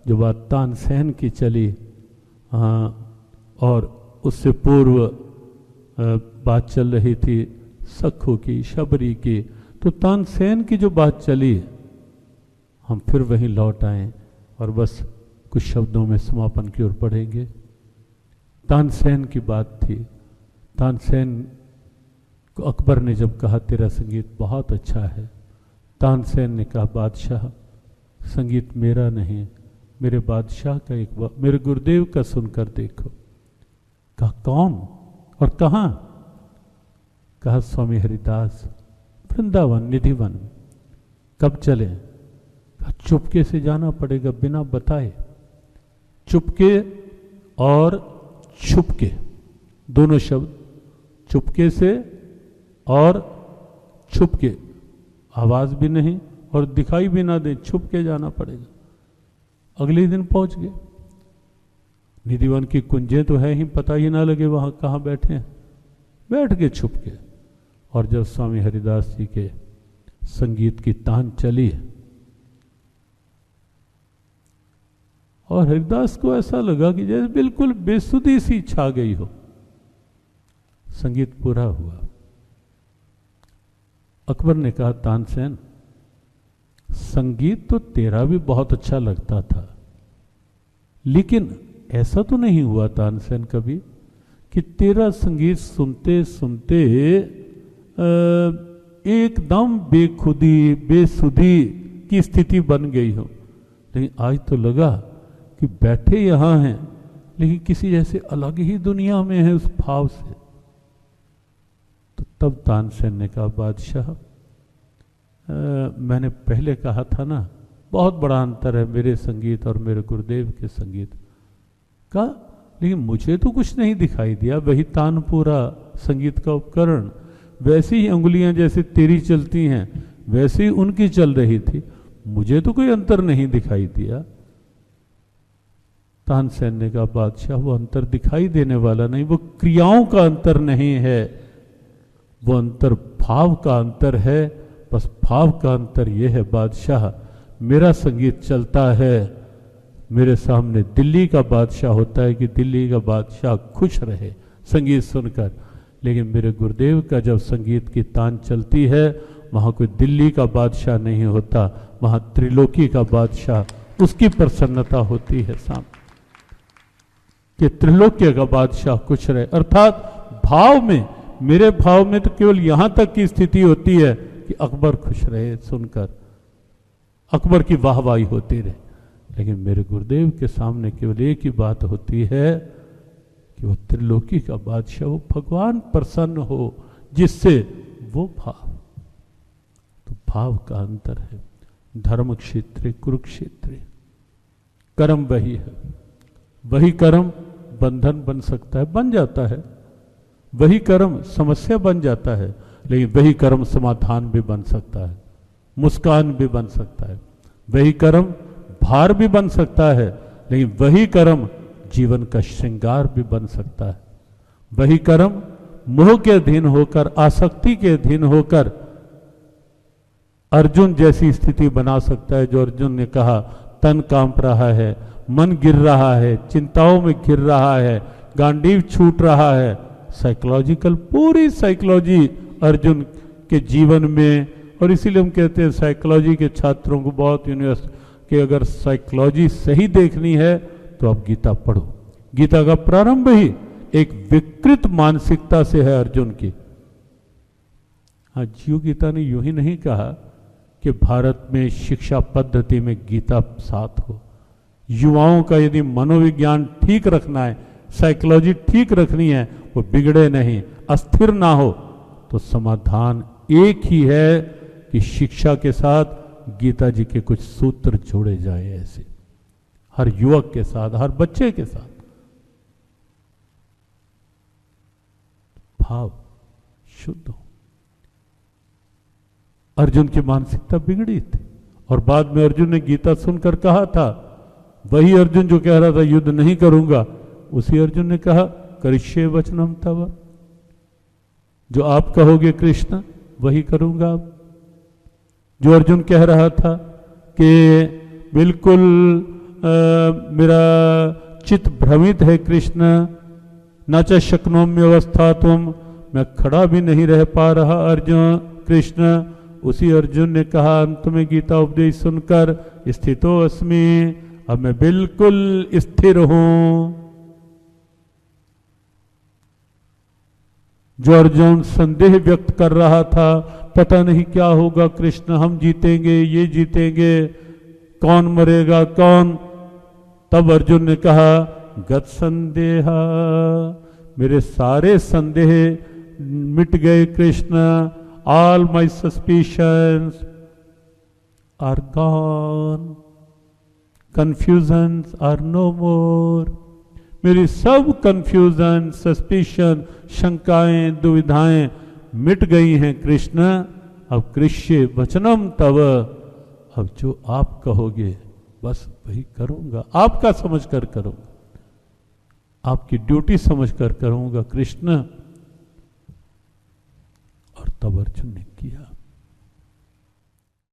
जो बात तानसेन की चली, और उससे पूर्व बात चल रही थी सखू की, शबरी की, तो तानसेन की जो बात चली हम फिर वहीं लौट आए और बस कुछ शब्दों में समापन की ओर बढ़ेंगे। तानसेन की बात थी। तानसेन को अकबर ने जब कहा तेरा संगीत बहुत अच्छा है, तानसेन ने कहा बादशाह संगीत मेरा नहीं, मेरे बादशाह का, एक मेरे गुरुदेव का सुनकर देखो। कहा कौन और कहाँ? कहा स्वामी हरिदास, वृंदावन निधिवन। कब चले? कहा चुपके से जाना पड़ेगा, बिना बताए। चुपके और छुपके, दोनों शब्द, चुपके से और छुपके, आवाज भी नहीं और दिखाई भी ना दे, छुप के जाना पड़ेगा। अगले दिन पहुंच गए। निधिवन की कुंजें तो है ही, पता ही ना लगे वहां कहाँ बैठे हैं। बैठ के छुप के। और जब स्वामी हरिदास जी के संगीत की तान चली और हरिदास को ऐसा लगा कि जैसे बिल्कुल बेसुधी सी छा गई हो। संगीत पूरा हुआ। अकबर ने कहा तानसेन संगीत तो तेरा भी बहुत अच्छा लगता था, लेकिन ऐसा तो नहीं हुआ तानसेन कभी कि तेरा संगीत सुनते सुनते एकदम बेखुदी बेसुधी की स्थिति बन गई हो। लेकिन आज तो लगा कि बैठे यहां हैं लेकिन किसी जैसे अलग ही दुनिया में है उस भाव से। तो तब तानसेन ने कहा बादशाह मैंने पहले कहा था ना, बहुत बड़ा अंतर है मेरे संगीत और मेरे गुरुदेव के संगीत का, लेकिन मुझे तो कुछ नहीं दिखाई दिया। वही तानपुरा संगीत का उपकरण, वैसी ही अंगुलियां जैसे तेरी चलती हैं वैसे ही उनकी चल रही थी, मुझे तो कोई अंतर नहीं दिखाई दिया। तानसेन ने कहा बादशाह वो अंतर दिखाई देने वाला नहीं, वो क्रियाओं का अंतर नहीं है, वो अंतर भाव का अंतर है। बस भाव का अंतर ये है बादशाह, मेरा संगीत चलता है, मेरे सामने दिल्ली का बादशाह होता है कि दिल्ली का बादशाह खुश रहे संगीत सुनकर, लेकिन मेरे गुरुदेव का जब संगीत की तान चलती है वहां कोई दिल्ली का बादशाह नहीं होता, वहां त्रिलोकी का बादशाह, उसकी प्रसन्नता होती है सामने कि त्रिलोक्य का बादशाह खुश रहे। अर्थात भाव में, मेरे भाव में तो केवल यहां तक की स्थिति होती है कि अकबर खुश रहे सुनकर, अकबर की वाहवाही होती रहे, लेकिन मेरे गुरुदेव के सामने केवल एक ही बात होती है कि वो त्रिलोकी का बादशाह, वो भगवान प्रसन्न हो जिससे वो भाव। तो भाव का अंतर है। धर्म क्षेत्र कुरुक्षेत्र, कर्म वही है, वही कर्म बंधन बन सकता है, बन जाता है, वही कर्म समस्या बन जाता है, लेकिन वही कर्म समाधान भी बन सकता है, मुस्कान भी बन सकता है, वही कर्म भार भी बन सकता है, लेकिन वही कर्म जीवन का श्रृंगार भी बन सकता है। वही कर्म मोह के अधीन होकर, आसक्ति के अधीन होकर अर्जुन जैसी स्थिति बना सकता है। जो अर्जुन ने कहा तन कांप रहा है, मन गिर रहा है, चिंताओं में गिर रहा है, गांडीव छूट रहा है, साइकोलॉजिकल पूरी साइकोलॉजी अर्जुन के जीवन में। और इसीलिए हम कहते हैं साइकोलॉजी के छात्रों को बहुत यूनिवर्सिटी कि अगर साइकोलॉजी सही देखनी है तो आप गीता पढ़ो। गीता का प्रारंभ ही एक विकृत मानसिकता से है अर्जुन की। हाँ, जीव गीता ने यूं ही नहीं कहा कि भारत में शिक्षा पद्धति में गीता साथ हो। युवाओं का यदि मनोविज्ञान ठीक रखना है, साइकोलॉजी ठीक रखनी है, वो बिगड़े नहीं, अस्थिर ना हो, तो समाधान एक ही है कि शिक्षा के साथ गीता जी के कुछ सूत्र जोड़े जाए। ऐसे हर युवक के साथ, हर बच्चे के साथ भाव शुद्ध हो। अर्जुन की मानसिकता बिगड़ी थी और बाद में अर्जुन ने गीता सुनकर कहा था, वही अर्जुन जो कह रहा था युद्ध नहीं करूंगा, उसी अर्जुन ने कहा करिष्ये वचनम तव, जो आप कहोगे कृष्ण वही करूंगा। जो अर्जुन कह रहा था कि बिल्कुल मेरा चित्त भ्रमित है कृष्ण, न च शक्नोम्य अवस्था तुम, मैं खड़ा भी नहीं रह पा रहा अर्जुन कृष्ण। उसी अर्जुन ने कहा अंत में गीता उपदेश सुनकर, स्थितो अस्मि, अब मैं बिल्कुल स्थिर हूं। जो अर्जुन संदेह व्यक्त कर रहा था, पता नहीं क्या होगा कृष्ण, हम जीतेंगे, ये जीतेंगे, कौन मरेगा कौन, तब अर्जुन ने कहा गत संदेहा, मेरे सारे संदेह मिट गए Krishna, all my suspicions are gone, confusions are no more, मेरी सब कंफ्यूजन, सस्पिशन, शंकाएं, दुविधाएं मिट गई हैं कृष्ण। अब कृष्य वचनम तव, अब जो आप कहोगे बस वही करूंगा, आपका समझकर करूंगा, आपकी ड्यूटी समझकर करूंगा कृष्ण। और तब अर्जुन ने किया।